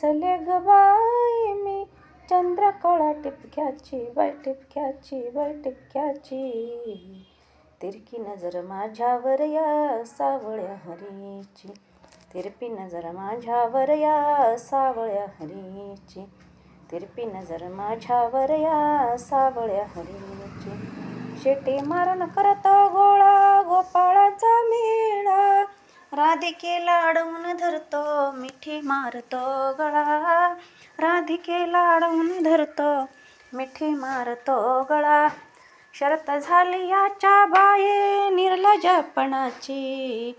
हसले ग बाई मी चंद्रकळा टिपक्याची बाई टिपक्याची बाई टिपक्याची. तिरकी नजर माझ्यावर या सावळ्या हरीची. तिरपी नजर माझ्यावर या सावळ्या हरीची. तिरपी नजर माझ्यावर या सावळ्या हरीची. शेटी मारून करतो गोळा गोपाळाचा मेळा. राधिकेला अडवून धरतो मिठी मारतो गळा. राधिकेला अडवून धरतो मिठी मारतो गळा. शरत झाली याच्या बाये निर्लज्जपणाची.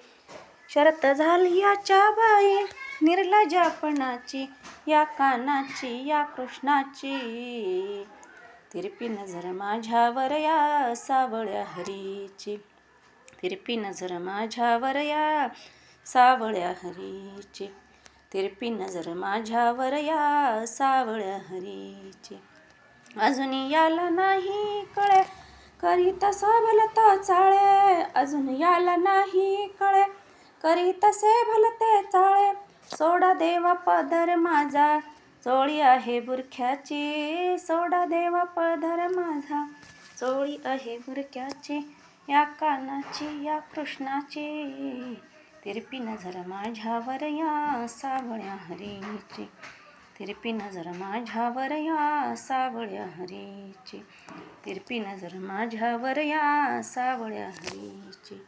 शरत झाली याच्या बाये निर्लज्जपणाची. या कानाची या कृष्णाची. तिरपी नजर माझ्यावर या सावळ्या हरीची. तिरपी नजर माझ्यावर या सावळ्या हरीची. तिरपी नजर माझ्यावर या सावळ्या हरीची. अजून याला नाही कळे करीत भलता चाळे. अजून याला नाही कळे करीत भलते चाळे. सोडा देवा पदर माझा चोळी आहे बुरख्याची. सोडा देवा पदर माझा चोळी आहे बुरख्याची. या कानाची या कृष्णाची. तिरपी नजर माझ्यावर या सावळ्या हरीची. तिरपी नजर माझ्यावर या सावळ्या हरीची. तिरपी नजर माझ्यावर या सावळ्या हरीची.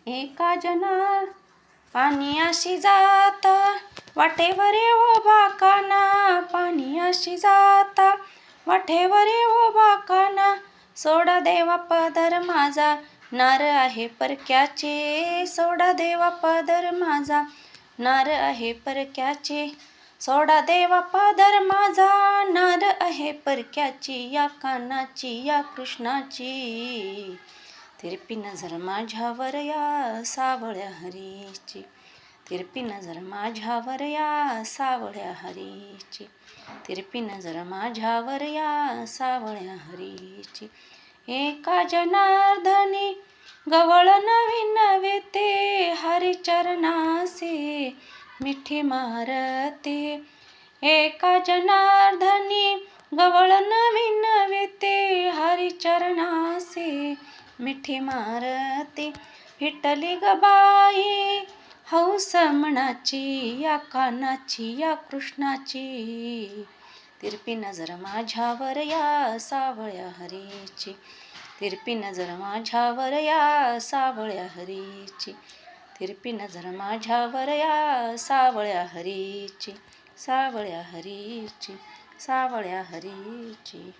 एका जना पाणी अशी जाता वाटेवरे उभा काना. पाणी अशी जाता वाटेवरे उभा काना. सोडा देवा पदर माझा नार आहे परक्याचे. सोडा देवा पदर माझा नार आहे परक्याचे. सोडा देवा पदर माझा नार आहे परक्याची. या कानाची या कृष्णाची. तिरपी नजर माझ्यावर या सावळ्या हरीची. तिरपी नजर माझ्यावर या सावळ्या हरीची. तिरपी नजर माझ्यावर या सावळ्या हरीची. एका जनार्दनी गवळ नवी नवे ते हरिचरणासे मिठी मारते. एका जनार्दनी गवळ नवी नवे ते हरिचरणासे मिठी मारते. विठ्ठली ग बाई हौस मनाची. या कानाची या कृष्णाची. तिरपी नजर माझ्यावर या सावळ्या हरीची. तिरपी नजर माझ्यावर या सावळ्या हरीची. तिरपी नजर माझ्यावर या सावळ्या हरीची. सावळ्या हरीची. सावळ्या हरीची.